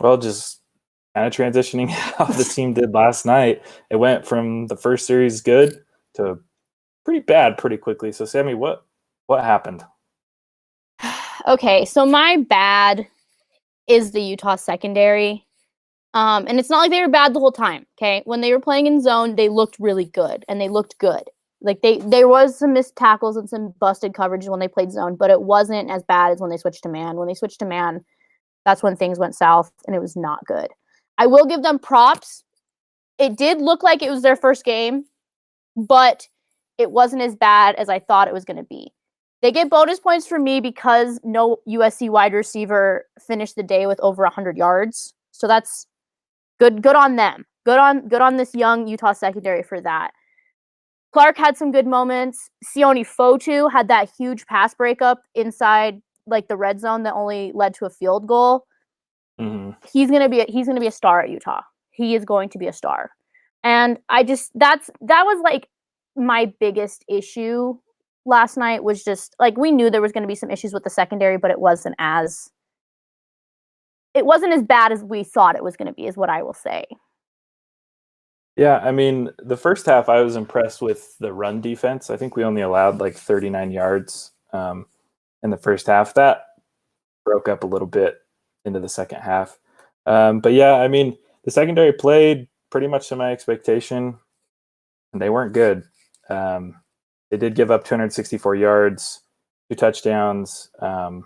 Well, just kind of transitioning how the team did last night. It went from the first series good to pretty bad pretty quickly. So, Sammy, what happened? Okay, so my bad is the Utah secondary. And it's not like they were bad the whole time. Okay, when they were playing in zone, they looked really good, and they looked good. Like there was some missed tackles and some busted coverage when they played zone, but it wasn't as bad as when they switched to man. When they switched to man, that's when things went south, and it was not good. I will give them props. It did look like it was their first game, but it wasn't as bad as I thought it was going to be. They get bonus points for me because no USC wide receiver finished the day with over 100 yards. So that's good on them. Good on this young Utah secondary for that. Clark had some good moments. Sione Fotu had that huge pass breakup inside like the red zone that only led to a field goal. Mm-hmm. He's gonna be a star at Utah. He is going to be a star. And that was like my biggest issue last night was just like we knew there was going to be some issues with the secondary, but it wasn't as bad as we thought it was going to be, is what I will say. Yeah, I mean, the first half I was impressed with the run defense. I think we only allowed like 39 yards in the first half. That broke up a little bit into the second half. But yeah, I mean, the secondary played pretty much to my expectation, and they weren't good. They did give up 264 yards, 2 touchdowns, and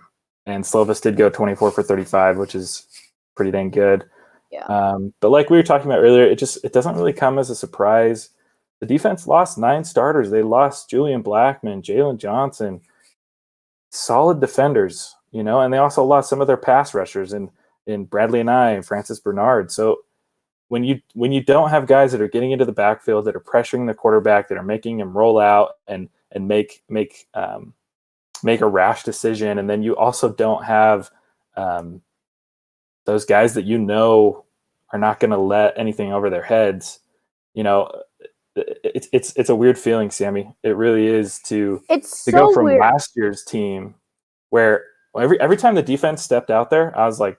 Slovis did go 24 for 35, which is pretty dang good. Yeah. But like we were talking about earlier, it doesn't really come as a surprise. The defense lost 9 starters. They lost Julian Blackman, Jalen Johnson, solid defenders, and they also lost some of their pass rushers in Bradley and I and Francis Bernard. So when you don't have guys that are getting into the backfield, that are pressuring the quarterback, that are making him roll out and make a rash decision, and then you also don't have those guys that are not going to let anything over their heads, it's a weird feeling, Sammy. It really is to go from weird. last year's team where every time the defense stepped out there, I was like,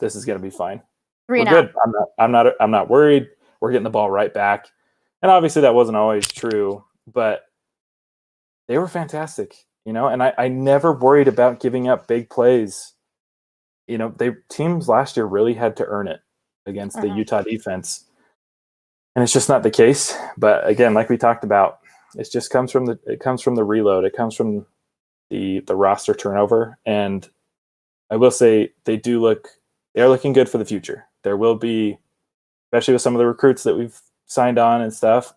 this is going to be fine. We're good. I'm not worried. We're getting the ball right back. And obviously that wasn't always true, but they were fantastic, and I never worried about giving up big plays. Teams last year really had to earn it against the Utah defense. And it's just not the case. But again, like we talked about, it comes from the reload. It comes from the roster turnover. And I will say they are looking good for the future. There will be, especially with some of the recruits that we've signed on and stuff,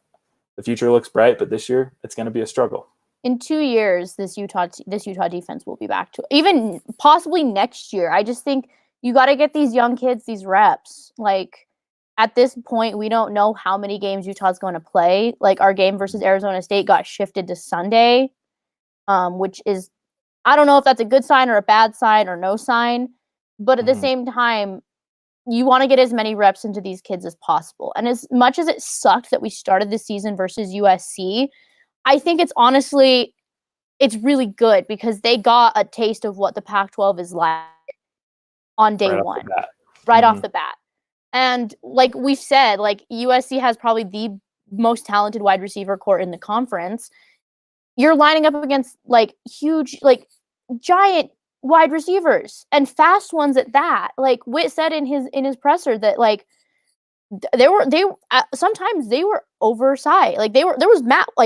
the future looks bright, but this year it's going to be a struggle. In 2 years, this Utah defense will be back to even possibly next year. I just think you got to get these young kids these reps. Like at this point, we don't know how many games Utah's going to play. Like our game versus Arizona State got shifted to Sunday, which is, I don't know if that's a good sign or a bad sign or no sign. But at the same time, you want to get as many reps into these kids as possible. And as much as it sucked that we started the season versus USC, I think it's really good because they got a taste of what the Pac-12 is like on day one, right off the bat. And like we've said, like USC has probably the most talented wide receiver core in the conference. You're lining up against like huge, like giant wide receivers and fast ones at that. Like Witt said in his presser that like sometimes they were oversized. Like there was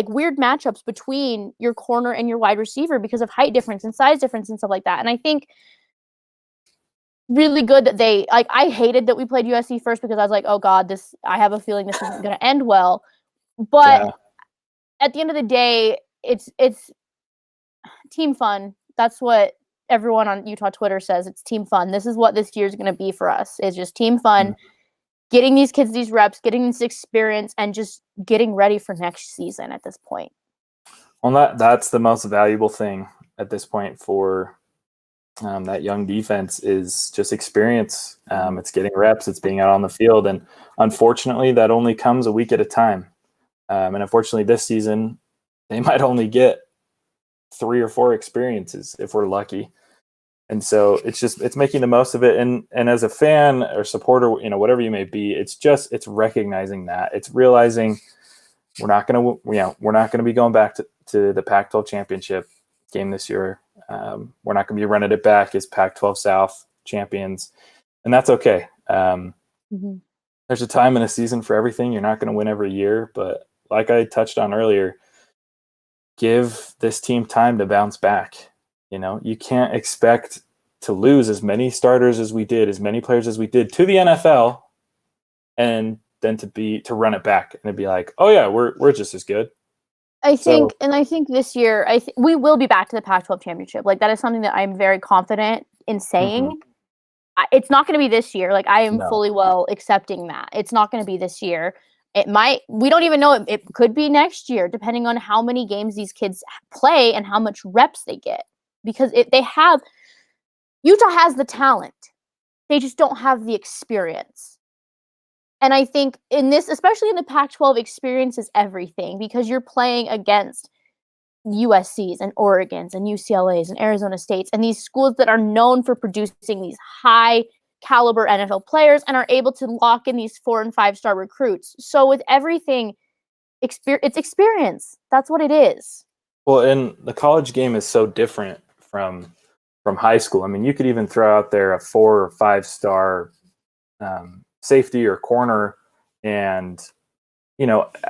weird matchups between your corner and your wide receiver because of height difference and size difference and stuff like that. And I think really good that they like. I hated that we played USC first because I was like, oh god, I have a feeling this isn't going to end well. But at the end of the day, it's team fun. That's what everyone on Utah Twitter says. It's team fun. This is what this year is going to be for us. It's just team fun. Getting these kids these reps, getting this experience, and just getting ready for next season at this point. Well, that's the most valuable thing at this point for that young defense is just experience. It's getting reps. It's being out on the field. And unfortunately, that only comes a week at a time. And unfortunately, this season, they might only get 3 or 4 experiences if we're lucky. And so it's making the most of it. And as a fan or supporter, whatever you may be, it's recognizing that. It's realizing we're not going to be going back to the Pac-12 championship game this year. We're not going to be running it back as Pac-12 South champions, and that's okay. There's a time in a season for everything. You're not going to win every year, but like I touched on earlier, give this team time to bounce back. You can't expect to lose as many starters as we did, as many players as we did to the NFL, and then to run it back and to be like, oh yeah, we're just as good. I think this year, we will be back to the Pac-12 championship. Like, that is something that I'm very confident in saying. It's not going to be this year. Like, I am fully well accepting that it's not going to be this year. It might. We don't even know. It could be next year, depending on how many games these kids play and how much reps they get. Because Utah has the talent, they just don't have the experience. And I think in this, especially in the Pac-12, experience is everything, because you're playing against USCs and Oregons and UCLAs and Arizona States and these schools that are known for producing these high caliber NFL players and are able to lock in these 4- and 5-star recruits. So with everything, it's experience. That's what it is. Well, and the college game is so different from high school. I mean, you could even throw out there a 4- or 5-star safety or corner, and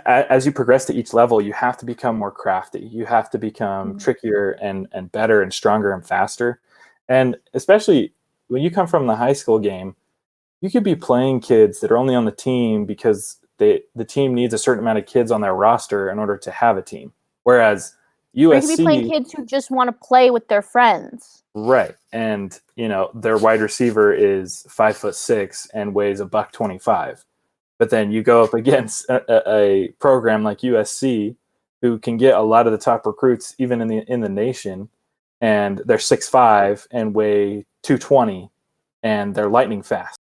as you progress to each level, you have to become more crafty. You have to become trickier and better and stronger and faster. And especially when you come from the high school game, you could be playing kids that are only on the team because the team needs a certain amount of kids on their roster in order to have a team. Whereas USC, or you could be playing kids who just want to play with their friends. Right. And, their wide receiver is 5'6" and weighs $125. But then you go up against a program like USC, who can get a lot of the top recruits even in the nation, and they're 6'5" and weigh 220, and they're lightning fast.